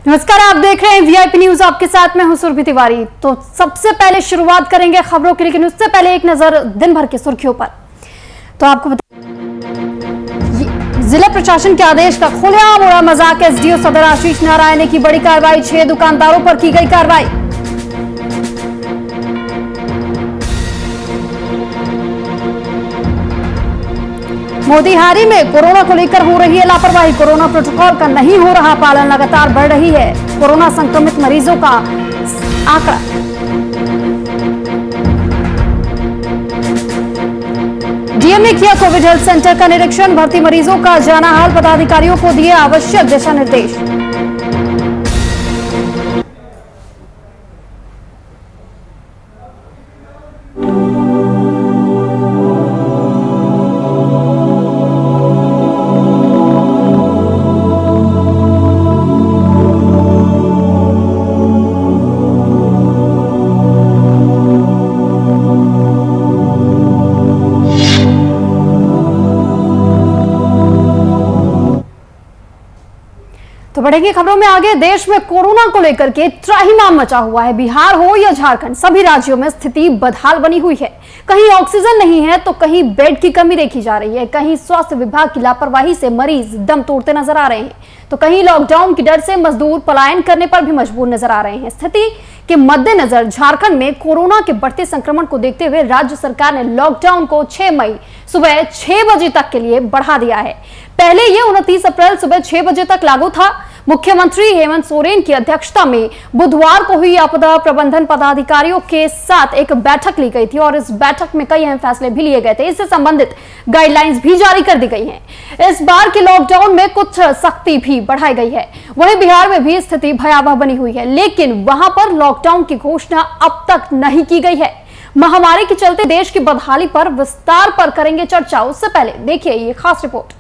नमस्कार, आप देख रहे हैं वीआईपी न्यूज। आपके साथ मैं हूं सुरभि तिवारी। तो सबसे पहले शुरुआत करेंगे खबरों की, लेकिन उससे पहले एक नजर दिन भर की सुर्खियों पर। तो आपको जिला प्रशासन के आदेश का खुलेआम उड़ा मजाक। एसडीओ सदर आशीष नारायण ने की बड़ी कार्रवाई। 6 दुकानदारों पर की गई कार्रवाई। मोतिहारी में कोरोना को लेकर हो रही है लापरवाही। कोरोना प्रोटोकॉल का नहीं हो रहा पालन, लगातार बढ़ रही है कोरोना संक्रमित मरीजों का आंकड़ा। डीएम ने किया कोविड हेल्थ सेंटर का निरीक्षण। भर्ती मरीजों का जाना हाल, पदाधिकारियों को दिए आवश्यक दिशा निर्देश। तो बढ़ेंगे खबरों में आगे। देश में कोरोना को लेकर के त्राहिमाम मचा हुआ है। बिहार हो या झारखंड, सभी राज्यों में स्थिति बदहाल बनी हुई है। कहीं ऑक्सीजन नहीं है तो कहीं बेड की कमी देखी जा रही है। कहीं स्वास्थ्य विभाग की लापरवाही से मरीज दम तोड़ते नजर आ रहे हैं, तो कहीं लॉकडाउन के डर से मजदूर पलायन करने पर भी मजबूर नजर आ रहे हैं। स्थिति के मद्देनजर झारखंड में कोरोना के बढ़ते संक्रमण को देखते हुए राज्य सरकार ने लॉकडाउन को 6 मई सुबह 6 बजे तक के लिए बढ़ा दिया है। पहले ये 29 अप्रैल सुबह 6 बजे तक लागू था। मुख्यमंत्री हेमंत सोरेन की अध्यक्षता में बुधवार को हुई आपदा प्रबंधन पदाधिकारियों के साथ एक बैठक ली गई थी और इस बैठक में कई अहम फैसले भी लिए गए थे। इससे संबंधित गाइडलाइंस भी जारी कर दी गई हैं। इस बार के लॉकडाउन में कुछ सख्ती भी बढ़ाई गई है। वहीं बिहार में भी स्थिति भयावह बनी हुई है, लेकिन वहां पर लॉकडाउन की घोषणा अब तक नहीं की गई है। महामारी के चलते देश की बदहाली पर विस्तार पर करेंगे चर्चा। उससे पहले देखिए ये खास रिपोर्ट।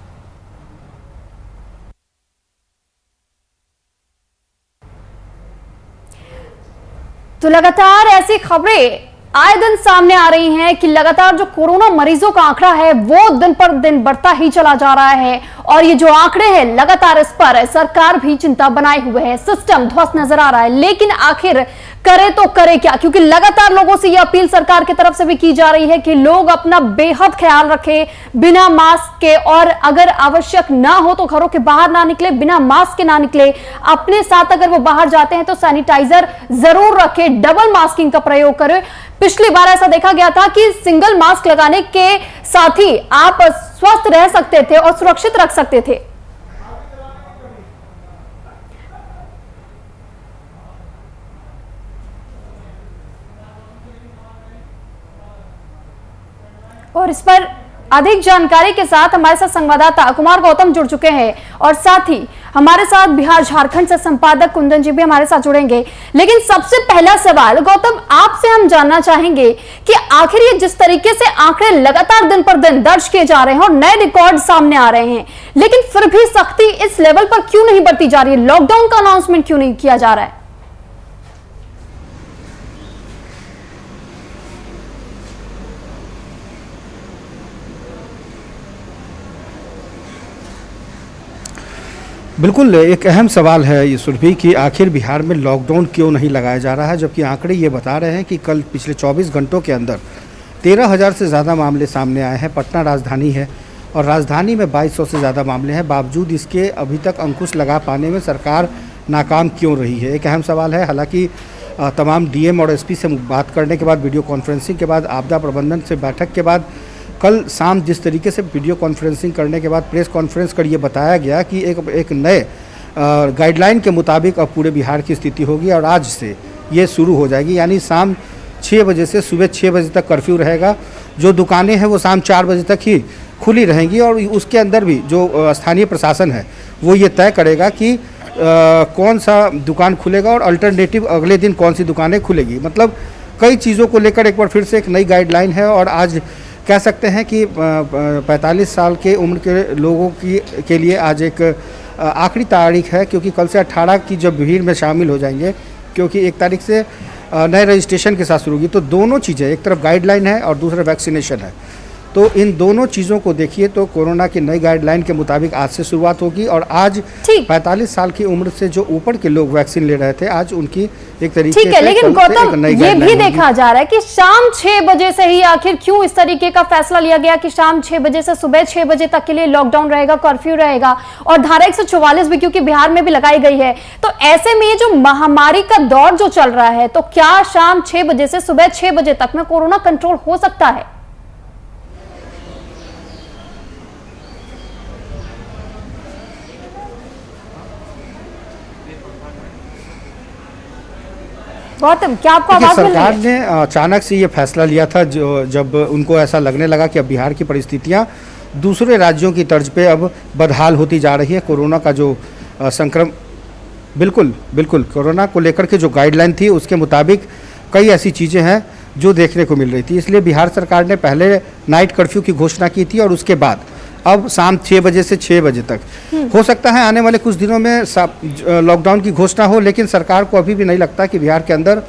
तो लगातार ऐसी खबरें आए दिन सामने आ रही हैं कि लगातार जो कोरोना मरीजों का आंकड़ा है वो दिन पर दिन बढ़ता ही चला जा रहा है और ये जो आंकड़े हैं लगातार इस पर सरकार भी चिंता बनाए हुए है। सिस्टम ध्वस्त नजर आ रहा है, लेकिन आखिर करे तो करे क्या, क्योंकि लगातार लोगों से ये अपील सरकार की तरफ से भी की जा रही है कि लोग अपना बेहद ख्याल रखें बिना मास्क के, और अगर आवश्यक ना हो तो घरों के बाहर ना निकले, बिना मास्क के ना निकले। अपने साथ अगर वो बाहर जाते हैं तो सैनिटाइजर जरूर रखें, डबल मास्किंग का प्रयोग करें। पिछली बार ऐसा देखा गया था कि सिंगल मास्क लगाने के साथ ही आप स्वस्थ रह सकते थे और सुरक्षित रख सकते थे। और इस पर अधिक जानकारी के साथ हमारे साथ संवाददाता कुमार गौतम जुड़ चुके हैं और साथ ही हमारे साथ बिहार झारखंड से संपादक कुंदन जी भी हमारे साथ जुड़ेंगे। लेकिन सबसे पहला सवाल गौतम, आपसे हम जानना चाहेंगे कि आखिर ये जिस तरीके से आंकड़े लगातार दिन पर दिन दर्ज किए जा रहे हैं और नए रिकॉर्ड सामने आ रहे हैं, लेकिन फिर भी सख्ती इस लेवल पर क्यों नहीं बढ़ती जा रही है? लॉकडाउन का अनाउंसमेंट क्यों नहीं किया जा रहा है? बिल्कुल एक अहम सवाल है ये सुरभि कि आखिर बिहार में लॉकडाउन क्यों नहीं लगाया जा रहा है, जबकि आंकड़े ये बता रहे हैं कि कल पिछले 24 घंटों के अंदर 13,000 से ज़्यादा मामले सामने आए हैं। पटना राजधानी है और राजधानी में 2200 से ज़्यादा मामले हैं। बावजूद इसके अभी तक अंकुश लगा पाने में सरकार नाकाम क्यों रही है, एक अहम सवाल है। हालांकि तमाम डीएम और एसपी से बात करने के बाद, वीडियो कॉन्फ्रेंसिंग के बाद, आपदा प्रबंधन से बैठक के बाद, कल शाम जिस तरीके से वीडियो कॉन्फ्रेंसिंग करने के बाद प्रेस कॉन्फ्रेंस कर ये बताया गया कि एक नए गाइडलाइन के मुताबिक अब पूरे बिहार की स्थिति होगी और आज से ये शुरू हो जाएगी। यानी शाम 6 बजे से सुबह 6 बजे तक कर्फ्यू रहेगा। जो दुकानें हैं वो शाम 4 बजे तक ही खुली रहेंगी और उसके अंदर भी जो स्थानीय प्रशासन है वो ये तय करेगा कि कौन सा दुकान खुलेगा और अल्टरनेटिव अगले दिन कौन सी दुकानें खुलेगी। मतलब कई चीज़ों को लेकर एक बार फिर से एक नई गाइडलाइन है और आज कह सकते हैं कि 45 साल के उम्र के लोगों के लिए आज एक आखिरी तारीख है, क्योंकि कल से 18 की जब भीड़ में शामिल हो जाएंगे, क्योंकि 1 तारीख से नए रजिस्ट्रेशन के साथ शुरू होगी। तो दोनों चीज़ें, एक तरफ गाइडलाइन है और दूसरा वैक्सीनेशन है। तो इन दोनों चीज़ों को देखिए तो कोरोना की नई गाइडलाइन के मुताबिक आज से शुरुआत होगी और आज ठीक। 45 साल की उम्र से जो ऊपर के लोग वैक्सीन ले रहे थे आज उनकी एक तरीके ठीक है, से लेकिन कल से एक गौतम नई ये गाइडलाइन भी होगी। देखा जा रहा है कि शाम 6 बजे से ही आखिर क्यों इस तरीके का फैसला लिया गया कि शाम 6 बजे से सुबह 6 बजे तक के लिए लॉकडाउन रहेगा, कर्फ्यू रहेगा और धारा 144 भी क्योंकि बिहार में भी लगाई गई है। तो ऐसे में ये जो महामारी का दौर जो चल रहा है, तो क्या शाम 6 बजे से सुबह 6 बजे तक में कोरोना कंट्रोल हो सकता है? गौतम, क्या आपको देखिए, आवाज मिल रही सरकार है? ने अचानक से ये फैसला लिया था जब उनको ऐसा लगने लगा कि अब बिहार की परिस्थितियां दूसरे राज्यों की तर्ज पे अब बदहाल होती जा रही है। कोरोना का जो संक्रमण बिल्कुल बिल्कुल कोरोना को लेकर के जो गाइडलाइन थी उसके मुताबिक कई ऐसी चीज़ें हैं जो देखने को मिल रही थी, इसलिए बिहार सरकार ने पहले नाइट कर्फ्यू की घोषणा की थी और उसके बाद अब शाम 6 बजे से 6 बजे तक हो सकता है आने वाले कुछ दिनों में लॉकडाउन की घोषणा हो, लेकिन सरकार को अभी भी नहीं लगता कि बिहार के अंदर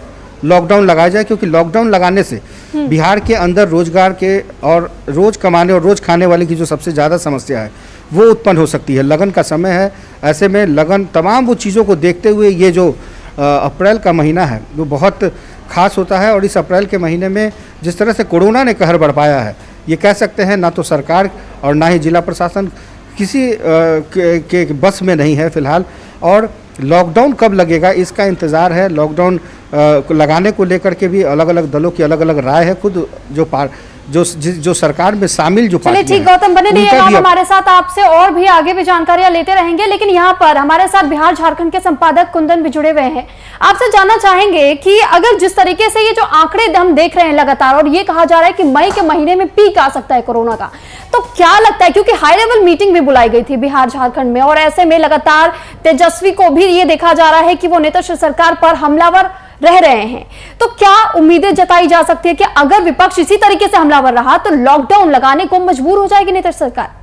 लॉकडाउन लगाया जाए, क्योंकि लॉकडाउन लगाने से बिहार के अंदर रोजगार के और रोज कमाने और रोज खाने वाले की जो सबसे ज़्यादा समस्या है वो उत्पन्न हो सकती है। लगन का समय है, ऐसे में लगन तमाम वो चीज़ों को देखते हुए ये जो अप्रैल का महीना है वो बहुत खास होता है और इस अप्रैल के महीने में जिस तरह से कोरोना ने कहर बरपाया है, ये कह सकते हैं ना तो सरकार और ना ही जिला प्रशासन किसी के बस में नहीं है फिलहाल। और लॉकडाउन कब लगेगा इसका इंतज़ार है। लॉकडाउन लगाने को लेकर के भी अलग अलग दलों की अलग अलग राय है। खुद जो सरकार में शामिल जो चलिए ठीक, गौतम बने रहिएगा आप हमारे साथ, आपसे और भी आगे भी जानकारियां लेते रहेंगे। लेकिन यहाँ पर हमारे साथ बिहार झारखंड के संपादक कुंदन भी जुड़े हुए हैं। आपसे जानना चाहेंगे कि अगर जिस तरीके से ये जो आंकड़े हम देख रहे हैं लगातार और ये कहा जा रहा है कि मई के महीने में पीक आ सकता है कोरोना का, तो क्या लगता है, क्योंकि हाई लेवल मीटिंग भी बुलाई गई थी बिहार झारखंड में और ऐसे में लगातार तेजस्वी को भी ये देखा जा रहा है कि वो नीतीश सरकार पर हमलावर रह रहे हैं, तो क्या उम्मीदें जताई जा सकती है कि अगर विपक्ष इसी तरीके से हमलावर रहा तो लॉकडाउन लगाने को मजबूर हो जाएगी नीतीश सरकार?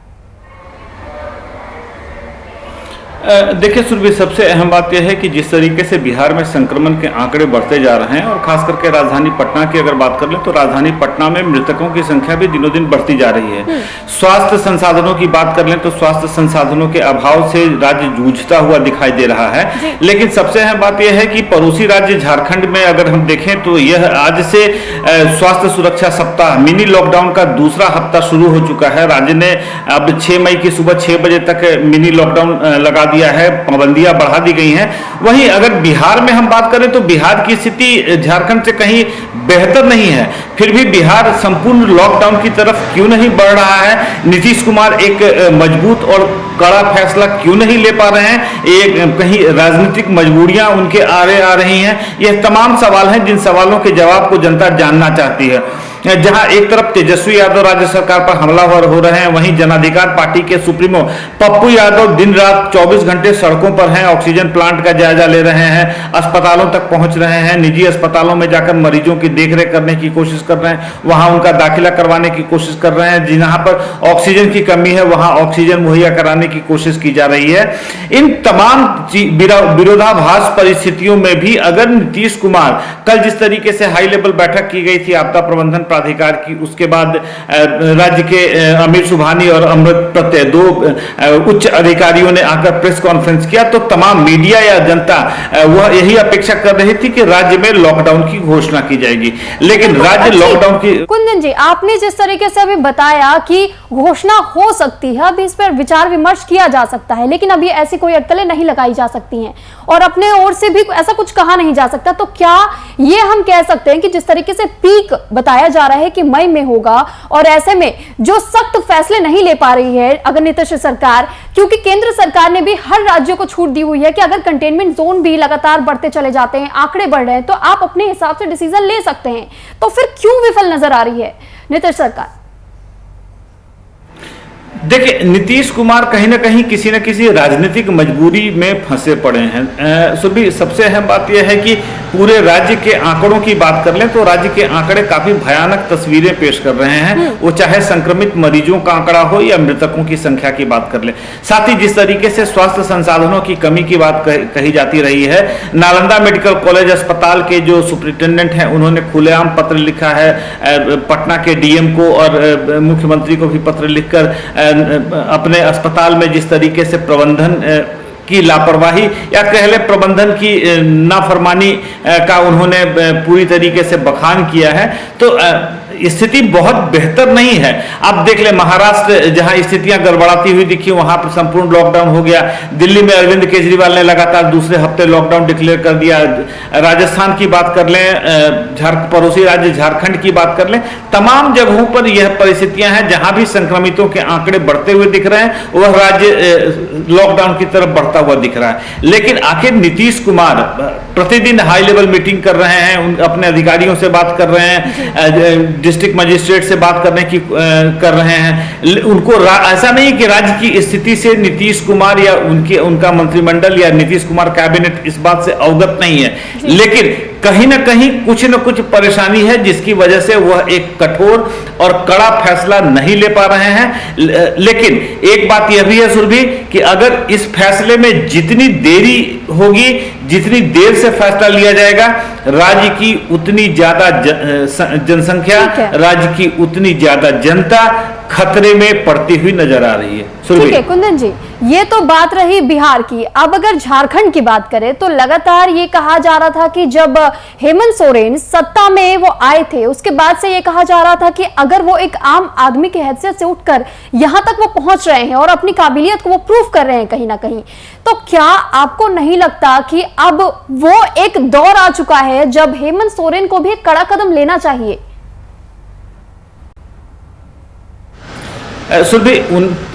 देखिए सुरभि, सबसे अहम बात यह है कि जिस तरीके से बिहार में संक्रमण के आंकड़े बढ़ते जा रहे हैं और खास करके राजधानी पटना की अगर बात कर लें तो राजधानी पटना में मृतकों की संख्या भी दिनों दिन बढ़ती जा रही है। स्वास्थ्य संसाधनों की बात कर लें तो स्वास्थ्य संसाधनों के अभाव से राज्य जूझता हुआ दिखाई दे रहा है। लेकिन सबसे अहम बात यह है कि पड़ोसी राज्य झारखंड में अगर हम देखें तो यह आज से स्वास्थ्य सुरक्षा सप्ताह मिनी लॉकडाउन का दूसरा हफ्ता शुरू हो चुका है। राज्य ने अब 6 मई की सुबह 6 बजे तक मिनी लॉकडाउन लगा दिया है, पाबंदियां बढ़ा दी गई हैं। वहीं अगर बिहार में हम बात करें तो बिहार की स्थिति झारखंड से कहीं बेहतर नहीं है, फिर भी बिहार संपूर्ण लॉकडाउन की तरफ क्यों नहीं बढ़ रहा है? नीतीश कुमार एक मजबूत और कड़ा फैसला क्यों नहीं ले पा रहे हैं? एक कहीं राजनीतिक मजबूरियां उनके आड़े आ रही हैं? यह तमाम सवाल हैं जिन सवालों के जवाब को जनता जानना चाहती है। जहां एक तरफ तेजस्वी यादव राज्य सरकार पर हमलावर हो रहे हैं, वहीं जन अधिकार पार्टी के सुप्रीमो पप्पू यादव दिन रात 24 घंटे सड़कों पर हैं, ऑक्सीजन प्लांट का जायजा ले रहे हैं, अस्पतालों तक पहुंच रहे हैं, निजी अस्पतालों में जाकर मरीजों की देखरेख करने की कोशिश कर रहे हैं, वहां उनका दाखिला करवाने की कोशिश कर रहे हैं। जहां पर ऑक्सीजन की कमी है वहां ऑक्सीजन मुहैया कराने की कोशिश की जा रही है। इन तमाम विरोधाभास परिस्थितियों में भी अगर नीतीश कुमार कल जिस तरीके से हाई लेवल बैठक की गई थी आपदा प्रबंधन प्राधिकार की, उसके बाद राज्य के अमीर सुबहानी और अमृत प्रत्यय 2 उच्च अधिकारियों ने आकर प्रेस कॉन्फ्रेंस किया, तो तमाम मीडिया या जनता वह यही अपेक्षा कर रही थी कि राज्य में लॉकडाउन की घोषणा की जाएगी। लेकिन राज्य लॉकडाउन की, कुंदन जी आपने जिस तरीके से अभी बताया कि घोषणा हो सकती है, अभी इस पर विचार विमर्श किया जा सकता है, लेकिन अभी ऐसी कोई अटकलें नहीं लगाई जा सकती हैं और अपने ओर से भी ऐसा कुछ कहा नहीं जा सकता, तो क्या ये हम कह सकते हैं कि जिस तरीके से पीक बताया जा रहा है कि मई में होगा और ऐसे में जो सख्त फैसले नहीं ले पा रही है अगर नीतीश सरकार, क्योंकि केंद्र सरकार ने भी हर राज्य को छूट दी हुई है कि अगर कंटेनमेंट जोन भी लगातार बढ़ते चले जाते हैं, आंकड़े बढ़ रहे हैं, तो आप अपने हिसाब से डिसीजन ले सकते हैं, तो फिर क्यों विफल नजर आ रही है नीतीश सरकार? देखिए, नीतीश कुमार कहीं ना कहीं किसी न किसी राजनीतिक मजबूरी में फंसे पड़े हैं। सुबह सबसे अहम बात यह है कि पूरे राज्य के आंकड़ों की बात कर लें तो राज्य के आंकड़े काफी भयानक तस्वीरें पेश कर रहे हैं। वो चाहे संक्रमित मरीजों का आंकड़ा हो या मृतकों की संख्या की बात कर लें। साथ ही जिस तरीके से स्वास्थ्य संसाधनों की कमी की बात कही जाती रही है, नालंदा मेडिकल कॉलेज अस्पताल के जो सुपरिटेंडेंट हैं उन्होंने खुलेआम पत्र लिखा है पटना के डीएम को और मुख्यमंत्री को भी पत्र लिखकर अपने अस्पताल में जिस तरीके से प्रबंधन की लापरवाही या कह ले प्रबंधन की नाफरमानी का उन्होंने पूरी तरीके से बखान किया है। तो स्थिति बहुत बेहतर नहीं है। आप देख ले, महाराष्ट्र जहां स्थितियां गड़बड़ाती हुई दिखी वहां पर संपूर्ण लॉकडाउन हो गया। दिल्ली में अरविंद केजरीवाल ने लगातार दूसरे हफ्ते लॉकडाउन डिक्लेयर कर दिया। राजस्थान की बात कर लें, पड़ोसी राज्य झारखंड की बात कर लें, तमाम जगहों पर यह परिस्थितियां हैं। जहां भी संक्रमितों के आंकड़े बढ़ते हुए दिख रहे हैं वह राज्य लॉकडाउन की तरफ बढ़ता हुआ दिख रहा है। लेकिन आखिर नीतीश कुमार प्रतिदिन हाई लेवल मीटिंग कर रहे हैं, अपने अधिकारियों से बात कर रहे हैं, डिस्ट्रिक्ट मजिस्ट्रेट से बात करने की कर रहे हैं। उनको ऐसा नहीं कि राज्य की स्थिति से नीतीश कुमार या उनका मंत्रिमंडल या नीतीश कुमार कैबिनेट इस बात से अवगत नहीं है, लेकिन कहीं ना कहीं कुछ न कुछ परेशानी है जिसकी वजह से वह एक कठोर और कड़ा फैसला नहीं ले पा रहे हैं। लेकिन एक बात यह भी है सुरभि कि अगर इस फैसले में जितनी देरी होगी, जितनी देर से फैसला लिया जाएगा, राज्य की उतनी ज्यादा जनसंख्या, राज्य की उतनी ज्यादा जनता खतरे में पड़ती हुई नजर आ रही है। ठीक है कुंदन जी, ये तो बात रही बिहार की। अब अगर झारखंड की बात करें तो लगातार ये कहा जा रहा था कि जब हेमंत सोरेन सत्ता में वो आए थे उसके बाद से ये कहा जा रहा था कि अगर वो एक आम आदमी की हैसियत से उठकर यहां तक वो पहुंच रहे हैं और अपनी काबिलियत को वो प्रूव कर रहे हैं कहीं ना कहीं, तो क्या आपको नहीं लगता कि अब वो एक दौर आ चुका है जब हेमंत सोरेन को भी एक कड़ा कदम लेना चाहिए? सुरभि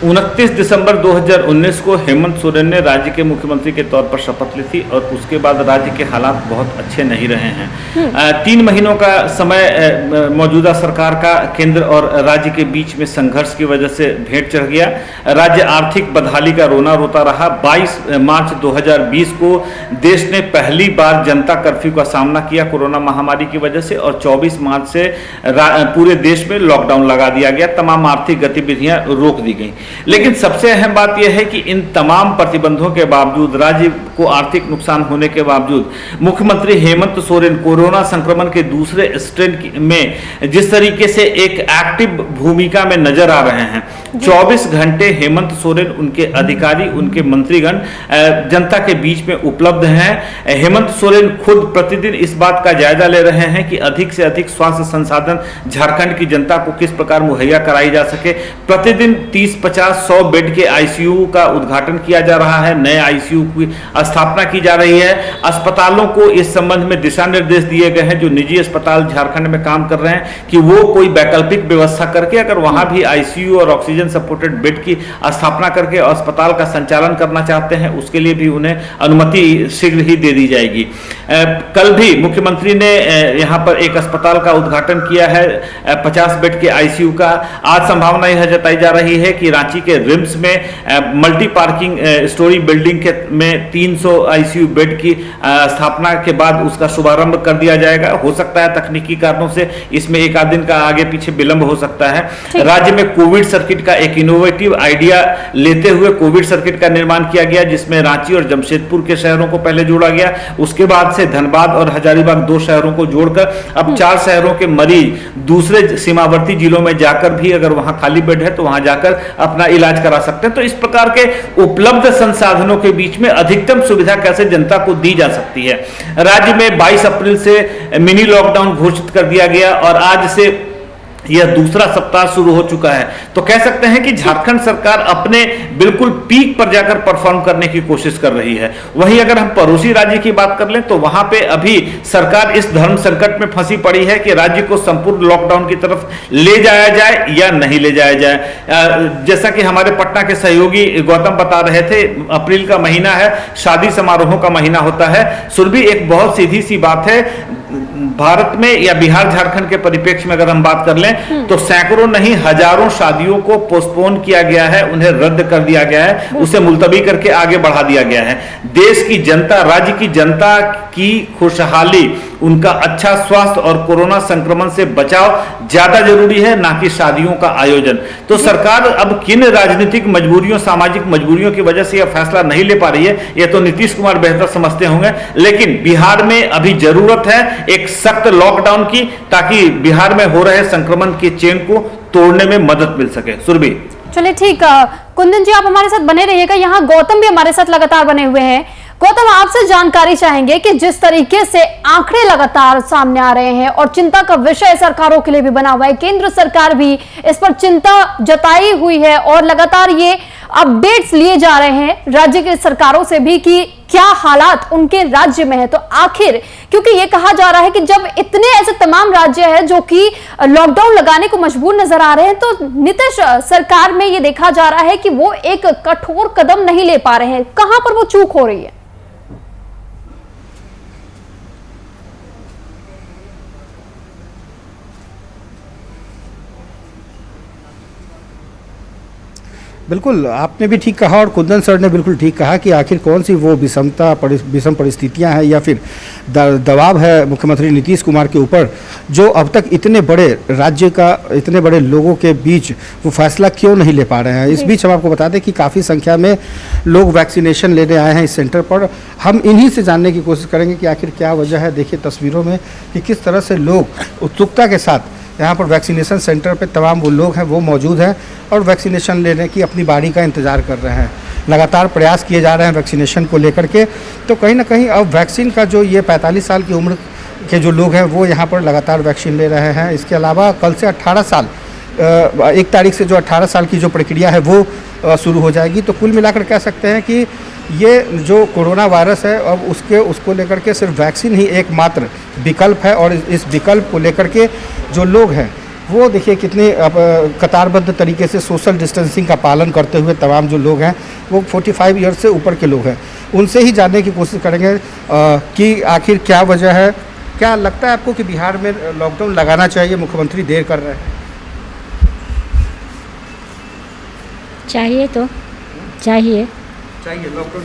29 दिसंबर 2019 को हेमंत सोरेन ने राज्य के मुख्यमंत्री के तौर पर शपथ ली थी और उसके बाद राज्य के हालात बहुत अच्छे नहीं रहे हैं। 3 महीनों का समय मौजूदा सरकार का केंद्र और राज्य के बीच में संघर्ष की वजह से भेंट चढ़ गया। राज्य आर्थिक बदहाली का रोना रोता रहा। 22 मार्च 2020 को देश ने पहली बार जनता कर्फ्यू का सामना किया कोरोना महामारी की वजह से, और 24 मार्च से पूरे देश में लॉकडाउन लगा दिया गया। तमाम आर्थिक गतिविधियां रोक दी गई। लेकिन सबसे अहम बात यह है कि इन तमाम प्रतिबंधों के बावजूद, राज्य को आर्थिक नुकसान होने के बावजूद, मुख्यमंत्री हेमंत सोरेन कोरोना संक्रमण के दूसरे स्ट्रेन में जिस तरीके से एक एक्टिव भूमिका में नजर आ रहे हैं। 24 घंटे हेमंत सोरेन, उनके अधिकारी, उनके मंत्रीगण जनता के बीच में उपलब्ध हैं। हेमंत सोरेन खुद प्रतिदिन इस बात का जायजा ले रहे हैं कि अधिक से अधिक स्वास्थ्य संसाधन झारखंड की जनता को किस प्रकार मुहैया कराई जा सके। प्रतिदिन 30, 50, 100 बेड के आईसीयू का उद्घाटन किया जा रहा है, नए आईसीयू की स्थापना की जा रही है। अस्पतालों को इस संबंध में दिशा निर्देश दिए गए हैं, जो निजी अस्पताल झारखंड में काम कर रहे हैं, कि वो कोई वैकल्पिक व्यवस्था करके अगर वहां भी आईसीयू और ऑक्सीजन सपोर्टेड बेड की स्थापना करके अस्पताल का संचालन करना चाहते हैं, उसके लिए भी उन्हें अनुमति शीघ्र ही दे दी जाएगी। कल भी मुख्यमंत्री ने यहां पर एक अस्पताल का उद्घाटन किया है 50 बेड के आईसीयू का। आज संभावना यह जताई जा रही है कि रांची के रिम्स में मल्टी पार्किंग स्टोरी बिल्डिंग के में 300 आईसीयू बेड की स्थापना के बाद उसका शुभारंभ कर दिया जाएगा। हो सकता है तकनीकी कारणों से इसमें एक आध दिन का आगे पीछे विलंब हो सकता है। राज्य में कोविड सर्किट का एक इनोवेटिव आइडिया लेते हुए कोविड सर्किट का निर्माण किया गया, जिसमें रांची और जमशेदपुर के शहरों को पहले जोड़ा गया। उसके बाद से धनबाद और हजारीबाग 2 शहरों को जोड़कर अब 4 शहरों के मरीज दूसरे सीमावर्ती जिलों में जाकर भी अगर वहां खाली बेड है तो वहां जाकर अपना इलाज करा सकते हैं। तो इस प्रकार के उपलब्ध संसाधनों के बीच में अधिकतम सुविधा कैसे जनता को दी जा सकती है। राज्य में 22 अप्रैल से मिनी लॉकडाउन घोषित कर दिया गया और आज से यह दूसरा सप्ताह शुरू हो चुका है। तो कह सकते हैं कि झारखंड सरकार अपने बिल्कुल पीक पर जाकर परफॉर्म करने की कोशिश कर रही है। वहीं अगर हम पड़ोसी राज्य की बात कर लें तो वहां पे अभी सरकार इस धर्म संकट में फंसी पड़ी है कि राज्य को संपूर्ण लॉकडाउन की तरफ ले जाया जाए या नहीं ले जाया जाए। जैसा कि हमारे पटना के सहयोगी गौतम बता रहे थे, अप्रैल का महीना है, शादी समारोहों का महीना होता है। सुरभि, एक बहुत सीधी सी बात है, भारत में या बिहार झारखंड के परिप्रेक्ष्य में अगर हम बात कर लें तो सैकड़ों नहीं हजारों शादियों को पोस्टपोन किया गया है, उन्हें रद्द कर दिया गया है, उसे मुलतवी करके आगे बढ़ा दिया गया है। देश की जनता, राज्य की जनता की खुशहाली, उनका अच्छा स्वास्थ्य और कोरोना संक्रमण से बचाव ज्यादा जरूरी है, ना कि शादियों का आयोजन। तो सरकार अब किन राजनीतिक मजबूरियों, सामाजिक मजबूरियों की वजह से यह फैसला नहीं ले पा रही है, यह तो नीतीश कुमार बेहतर समझते होंगे। लेकिन बिहार में अभी जरूरत है एक सख्त लॉकडाउन की, ताकि बिहार में हो रहे संक्रमण के चेन को तोड़ने में मदद मिल सके। सुरभि, चलिए ठीक, कुंदन जी आप हमारे साथ बने रहिएगा। यहाँ गौतम भी हमारे साथ लगातार बने हुए हैं। गौतम, आपसे जानकारी चाहेंगे कि जिस तरीके से आंकड़े लगातार सामने आ रहे हैं और चिंता का विषय सरकारों के लिए भी बना हुआ है, केंद्र सरकार भी इस पर चिंता जताई हुई है और लगातार ये अपडेट्स लिए जा रहे हैं राज्य के सरकारों से भी कि क्या हालात उनके राज्य में है। तो आखिर, क्योंकि ये कहा जा रहा है कि जब इतने ऐसे तमाम राज्य हैं जो कि लॉकडाउन लगाने को मजबूर नजर आ रहे हैं, तो नीतीश सरकार में ये देखा जा रहा है कि वो एक कठोर कदम नहीं ले पा रहे हैं। कहां पर वो चूक हो रही है? बिल्कुल, आपने भी ठीक कहा और कुंदन सर ने बिल्कुल ठीक कहा कि आखिर कौन सी वो विषम परिस्थितियां हैं या फिर दबाव है मुख्यमंत्री नीतीश कुमार के ऊपर, जो अब तक इतने बड़े राज्य का, इतने बड़े लोगों के बीच वो फैसला क्यों नहीं ले पा रहे हैं। इस बीच हम आपको बता दें कि काफ़ी संख्या में लोग वैक्सीनेशन लेने आए हैं इस सेंटर पर। हम इन्हीं से जानने की कोशिश करेंगे कि आखिर क्या वजह है। देखिए तस्वीरों में कि किस तरह से लोग उत्सुकता के साथ यहाँ पर वैक्सीनेशन सेंटर पे तमाम वो लोग हैं वो मौजूद हैं और वैक्सीनेशन लेने की अपनी बारी का इंतज़ार कर रहे हैं। लगातार प्रयास किए जा रहे हैं वैक्सीनेशन को लेकर के। तो कहीं ना कहीं अब वैक्सीन का जो ये 45 साल की उम्र के जो लोग हैं वो यहाँ पर लगातार वैक्सीन ले रहे हैं। इसके अलावा कल से 18 साल 1 तारीख से जो 18 साल की जो प्रक्रिया है वो शुरू हो जाएगी। तो कुल मिलाकर कह सकते हैं कि ये जो कोरोना वायरस है अब उसको लेकर के सिर्फ वैक्सीन ही एकमात्र विकल्प है। और इस विकल्प को लेकर के जो लोग हैं वो देखिए कितने कतारबद्ध तरीके से सोशल डिस्टेंसिंग का पालन करते हुए तमाम जो लोग हैं वो 45 ईयर से ऊपर के लोग हैं। उनसे ही जानने की कोशिश करेंगे कि आखिर क्या वजह है। क्या लगता है आपको कि बिहार में लॉकडाउन लगाना चाहिए, मुख्यमंत्री देर कर रहे हैं? चाहिए तो चाहिए लॉकडाउन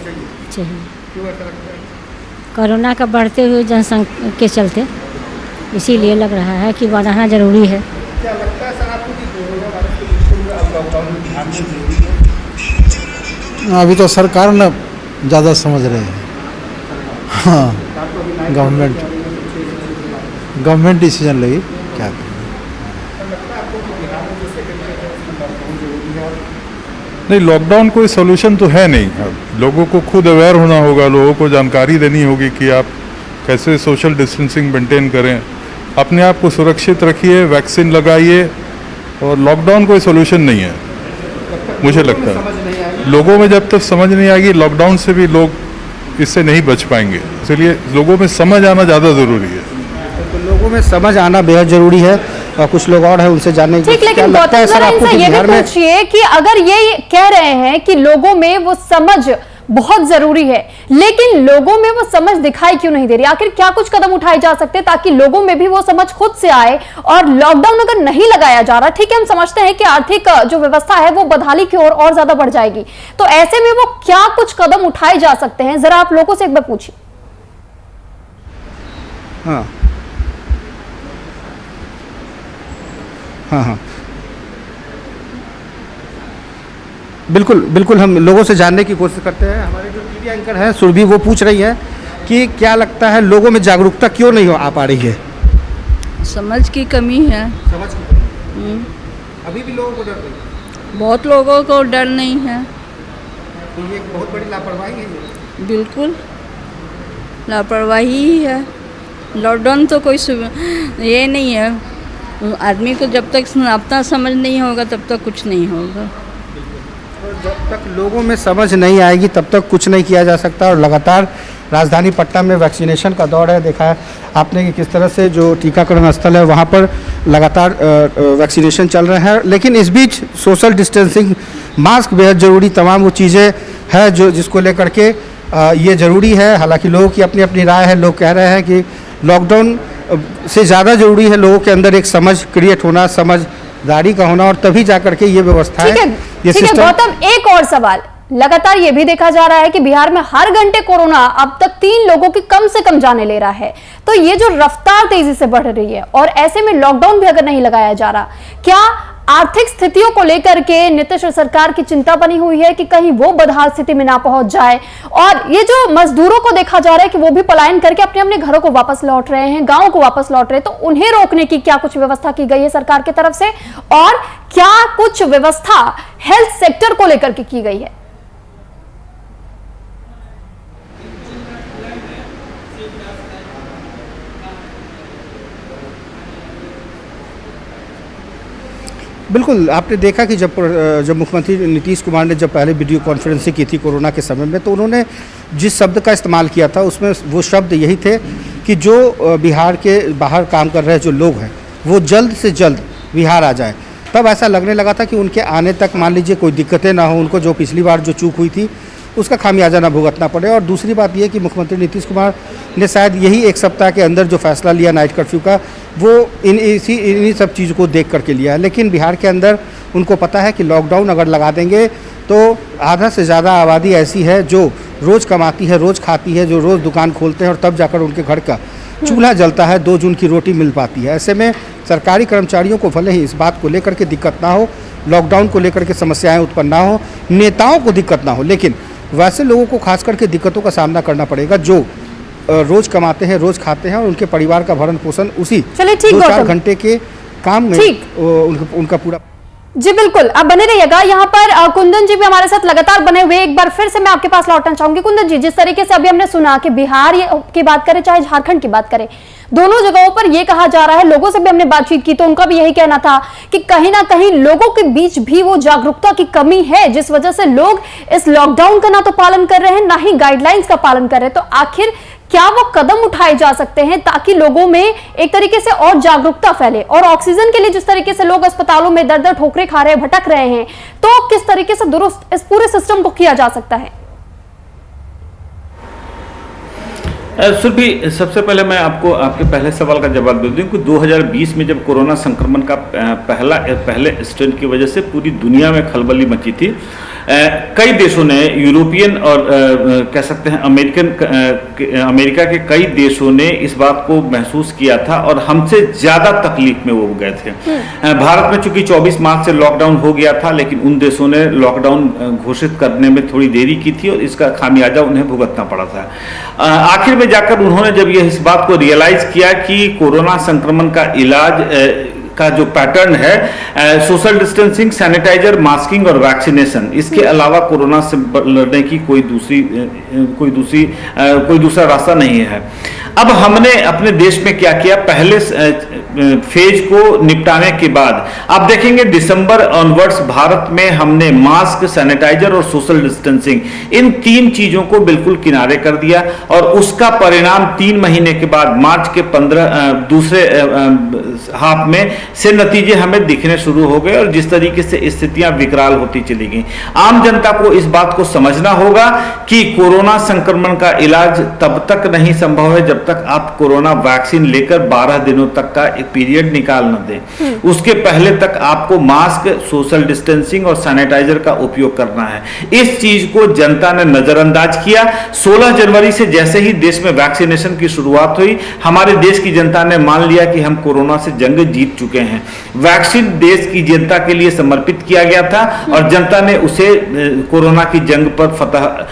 चाहिए। क्यों ऐसा लगता है? कोरोना का बढ़ते हुए जनसंख्या के चलते इसीलिए लग रहा है कि बनाना जरूरी है। क्या लगता है सर आपको कि कोरोना वायरस के दृष्टि में अब लॉकडाउन में बिहार में जरूरी है? अभी तो सरकार न ज़्यादा समझ रहे हैं। हाँ, गवर्नमेंट डिसीजन लगी क्या करें। नहीं, लॉकडाउन कोई सोल्यूशन तो है नहीं। अब लोगों को खुद अवेयर होना होगा, लोगों को जानकारी देनी होगी कि आप कैसे सोशल डिस्टेंसिंग मेंटेन करें, अपने आप को सुरक्षित रखिए, वैक्सीन लगाइए। और लॉकडाउन कोई सोल्यूशन नहीं है मुझे लगता है। लोगों में जब तक समझ नहीं आएगी, लॉकडाउन से भी लोग इससे नहीं बच पाएंगे। इसलिए लोगों में समझ आना ज़्यादा ज़रूरी है। तो लोगों में समझ आना बेहद जरूरी है। और कुछ लोग और हैं उनसे जानने की ठीक, लेकिन गौतम जरा इनसे ये भी पूछिए कि अगर ये कह रहे हैं कि लोगों में वो समझ बहुत जरूरी है, लेकिन लोगों में वो समझ दिखाई क्यों नहीं दे रही? आखिर क्या कुछ कदम उठाए जा सकते हैं ताकि लोगों में भी वो समझ खुद से आए? और लॉकडाउन अगर नहीं लगाया जा रहा, ठीक है हम समझते हैं कि आर्थिक जो व्यवस्था है वो बदहाली की ओर और ज्यादा बढ़ जाएगी, तो ऐसे में वो क्या कुछ कदम उठाए जा सकते हैं? जरा आप लोगों से एक बार पूछिए। हाँ हाँ हाँ, बिल्कुल बिल्कुल, हम लोगों से जानने की कोशिश करते हैं। हमारे जो टीवी एंकर हैं सुरभि, वो पूछ रही है कि क्या लगता है लोगों में जागरूकता क्यों नहीं आ पा रही है? समझ की कमी है। समझ की कमी। अभी भी लोगों को डर नहीं है? बहुत लोगों को डर नहीं है। तो ये बहुत बड़ी लापरवाही है ये। बिल्कुल लापरवाही ही है। लॉकडाउन तो कोई ये नहीं है। आदमी को जब तक अपना समझ नहीं होगा तब तक कुछ नहीं होगा। जब तक लोगों में समझ नहीं आएगी तब तक कुछ नहीं किया जा सकता। और लगातार राजधानी पटना में वैक्सीनेशन का दौर है। देखा है आपने कि किस तरह से जो टीकाकरण स्थल है वहाँ पर लगातार वैक्सीनेशन चल रहे हैं। लेकिन इस बीच सोशल डिस्टेंसिंग, मास्क बेहद ज़रूरी, तमाम वो चीज़ें हैं जो जिसको लेकर के ये ज़रूरी है। हालांकि लोगों की अपनी अपनी राय है। लोग कह रहे हैं कि लॉकडाउन से ज़्यादा जरूरी है लोगों के अंदर एक समझ क्रिएट होना, समझदारी का होना, और तभी जाकर के ये व्यवस्था ठीक है, ये ठीक है सिस्टम। गौतम, एक और सवाल। लगातार ये भी देखा जा रहा है कि बिहार में हर घंटे कोरोना अब तक 3 लोगों की कम से कम जाने ले रहा है। तो ये जो रफ्तार तेजी से बढ़ रही है और ऐसे में लॉकडाउन भी अगर नहीं लगाया जा रहा, क्या आर्थिक स्थितियों को लेकर के नीतीश सरकार की चिंता बनी हुई है कि कहीं वो बदहाल स्थिति में ना पहुंच जाए? और ये जो मजदूरों को देखा जा रहा है कि वो भी पलायन करके अपने अपने घरों को वापस लौट रहे हैं, गांवों को वापस लौट रहे हैं, तो उन्हें रोकने की क्या कुछ व्यवस्था की गई है सरकार की तरफ से? और क्या कुछ व्यवस्था हेल्थ सेक्टर को लेकर के की गई है? बिल्कुल, आपने देखा कि जब मुख्यमंत्री नीतीश कुमार ने जब पहले वीडियो कॉन्फ्रेंसिंग की थी कोरोना के समय में, तो उन्होंने जिस शब्द का इस्तेमाल किया था उसमें वो शब्द यही थे कि जो बिहार के बाहर काम कर रहे जो लोग हैं वो जल्द से जल्द बिहार आ जाए। तब ऐसा लगने लगा था कि उनके आने तक मान लीजिए कोई दिक्कतें ना हो, उनको जो पिछली बार जो चूक हुई थी उसका खामियाजा ना भुगतना पड़े। और दूसरी बात यह कि मुख्यमंत्री नीतीश कुमार ने शायद यही एक सप्ताह के अंदर जो फैसला लिया नाइट कर्फ्यू का, वो इन्हीं सब चीज़ों को देख करके लिया है। लेकिन बिहार के अंदर उनको पता है कि लॉकडाउन अगर लगा देंगे तो आधा से ज़्यादा आबादी ऐसी है जो रोज़ कमाती है, रोज़ खाती है, जो रोज़ दुकान खोलते हैं और तब जाकर उनके घर का चूल्हा जलता है, 2 जून की रोटी मिल पाती है। ऐसे में सरकारी कर्मचारियों को भले ही इस बात को लेकर के दिक्कत ना हो, लॉकडाउन को लेकर के समस्याएं उत्पन्न ना हो, नेताओं को दिक्कत ना हो, लेकिन वैसे लोगों को खास करके दिक्कतों का सामना करना पड़ेगा जो रोज कमाते हैं, रोज खाते हैं और उनके परिवार का भरण पोषण उसी 2-4 घंटे के काम में उनका पूरा। जी बिल्कुल, आप बने रहिएगा यहाँ पर। कुंदन जी भी हमारे साथ लगातार बने हुए। एक बार फिर से मैं आपके पास लौटना चाहूंगी। कुंदन जी, जिस तरीके से अभी हमने सुना कि बिहार की बात करें चाहे झारखंड की बात करें, दोनों जगहों पर यह कहा जा रहा है, लोगों से भी हमने बातचीत की तो उनका भी यही कहना था कि कहीं ना कहीं लोगों के बीच भी वो जागरूकता की कमी है, जिस वजह से लोग इस लॉकडाउन का ना तो पालन कर रहे हैं ना ही गाइडलाइंस का पालन कर रहे हैं। तो आखिर क्या वो कदम उठाए जा सकते हैं ताकि लोगों में एक तरीके से और जागरूकता फैले? और ऑक्सीजन के लिए जिस तरीके से लोग अस्पतालों में दर दर ठोकरे खा रहे हैं, भटक रहे हैं, तो किस तरीके से दुरुस्त इस पूरे सिस्टम को किया जा सकता है? सुरभि, सबसे पहले मैं आपको आपके पहले सवाल का जवाब दे दूं कि 2020 में जब कोरोना संक्रमण का पहले स्ट्रेन की वजह से पूरी दुनिया में खलबली मची थी, कई देशों ने, यूरोपियन और कह सकते हैं अमेरिका के कई देशों ने इस बात को महसूस किया था और हमसे ज़्यादा तकलीफ में वो गए थे। भारत में चूंकि 24 मार्च से लॉकडाउन हो गया था, लेकिन उन देशों ने लॉकडाउन घोषित करने में थोड़ी देरी की थी और इसका खामियाजा उन्हें भुगतना पड़ा था। आखिर में जाकर उन्होंने जब यह इस बात को रियलाइज किया कि कोरोना संक्रमण का इलाज का जो पैटर्न है, सोशल डिस्टेंसिंग, सैनिटाइजर, मास्किंग और वैक्सीनेशन, इसके अलावा कोरोना से लड़ने की कोई दूसरा रास्ता नहीं है। अब हमने अपने देश में क्या किया, पहले फेज को निपटाने के बाद आप देखेंगे दिसंबर ऑनवर्ड्स भारत में हमने मास्क, सैनिटाइजर और सोशल डिस्टेंसिंग, इन 3 चीजों को बिल्कुल किनारे कर दिया और उसका परिणाम 3 महीने के बाद मार्च के दूसरे हाफ में से नतीजे हमें दिखने शुरू हो गए और जिस तरीके से स्थितियां विकराल होती चली गई। आम जनता को इस बात को समझना होगा कि कोरोना संक्रमण का इलाज तब तक नहीं संभव है जब तक आप कोरोना वैक्सीन लेकर 12 दिनों तक का एक पीरियड निकाल न दें। उसके पहले तक आपको मास्क, सोशल डिस्टेंसिंग और सैनिटाइजर का उपयोग करना है। इस चीज को जनता ने नजरअंदाज किया। 16 जनवरी से जैसे ही देश में वैक्सीनेशन की शुरुआत हुई, हमारे देश की जनता ने मान लिया कि हम कोरोना से जंग जीत चुके हैं। वैक्सीन देश की जनता के लिए समर्पित किया गया था और जनता ने उसे कोरोना की जंग पर फतह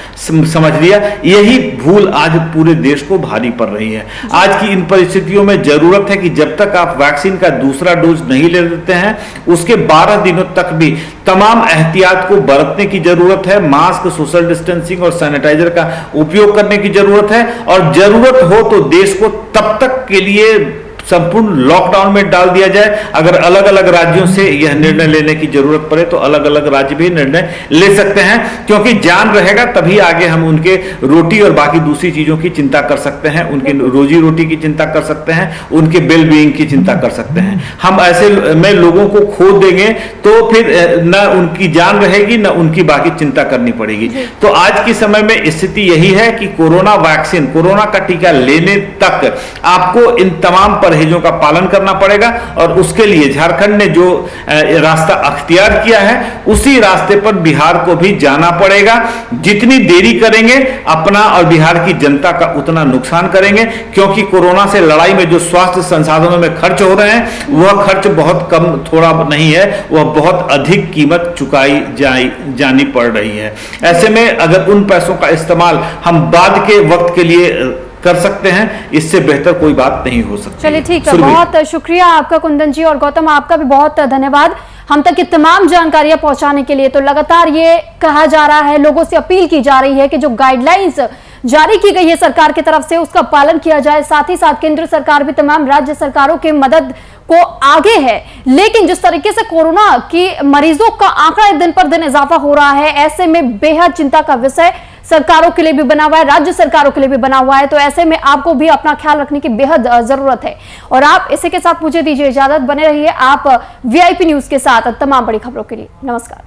समझ लिया। यही भूल आज पूरे देश को भारी पड़ रही है। आज की इन परिस्थितियों में जरूरत है कि जब तक आप वैक्सीन का दूसरा डोज नहीं ले लेते हैं, उसके 12 दिनों तक भी तमाम एहतियात को बरतने की जरूरत है। मास्क, सोशल डिस्टेंसिंग और सैनिटाइजर का उपयोग करने की जरूरत है और जरूरत हो तो देश को तब तक के लिए संपूर्ण लॉकडाउन में डाल दिया जाए। अगर अलग अलग राज्यों से यह निर्णय लेने की जरूरत पड़े तो अलग अलग राज्य भी निर्णय ले सकते हैं, क्योंकि जान रहेगा तभी आगे हम उनके रोटी और बाकी दूसरी चीजों की चिंता कर सकते हैं, उनकी रोजी रोटी की चिंता कर सकते हैं, उनके वेल बीइंग की चिंता कर सकते हैं। हम ऐसे में लोगों को खो देंगे तो फिर न उनकी जान रहेगी न उनकी बाकी चिंता करनी पड़ेगी। तो आज के समय में स्थिति यही है कि कोरोना वैक्सीन, कोरोना का टीका लेने तक आपको इन तमाम परहेजों का पालन करना पड़ेगा और उसके लिए झारखंड ने जो रास्ता अख्तियार किया है उसी रास्ते पर बिहार को भी जाना पड़ेगा। जितनी देरी करेंगे अपना और बिहार की जनता का उतना नुकसान करेंगे, क्योंकि कोरोना से लड़ाई में जो स्वास्थ्य संसाधनों में खर्च हो रहे हैं वह खर्च बहुत कम थोड़ा नहीं है, वह बहुत अधिक कीमत चुकाई जानी पड़ रही है। ऐसे में अगर उन पैसों का इस्तेमाल हम बाद के वक्त के लिए कर सकते हैं, इससे बेहतर कोई बात नहीं हो सकती। चलिए ठीक है, बहुत शुक्रिया आपका कुंदन जी, और गौतम आपका भी बहुत धन्यवाद हम तक की तमाम जानकारियां पहुंचाने के लिए। तो लगातार ये कहा जा रहा है, लोगों से अपील की जा रही है कि जो गाइडलाइंस जारी की गई है सरकार की तरफ से उसका पालन किया जाए। साथ ही साथ केंद्र सरकार भी तमाम राज्य सरकारों के मदद को आगे है, लेकिन जिस तरीके से कोरोना की मरीजों का आंकड़ा दिन पर दिन इजाफा हो रहा है, ऐसे में बेहद चिंता का विषय सरकारों के लिए भी बना हुआ है, राज्य सरकारों के लिए भी बना हुआ है। तो ऐसे में आपको भी अपना ख्याल रखने की बेहद जरूरत है। और आप इसी के साथ मुझे दीजिए इजाजत, बने रहिए आप VIP न्यूज के साथ तमाम बड़ी खबरों के लिए। नमस्कार।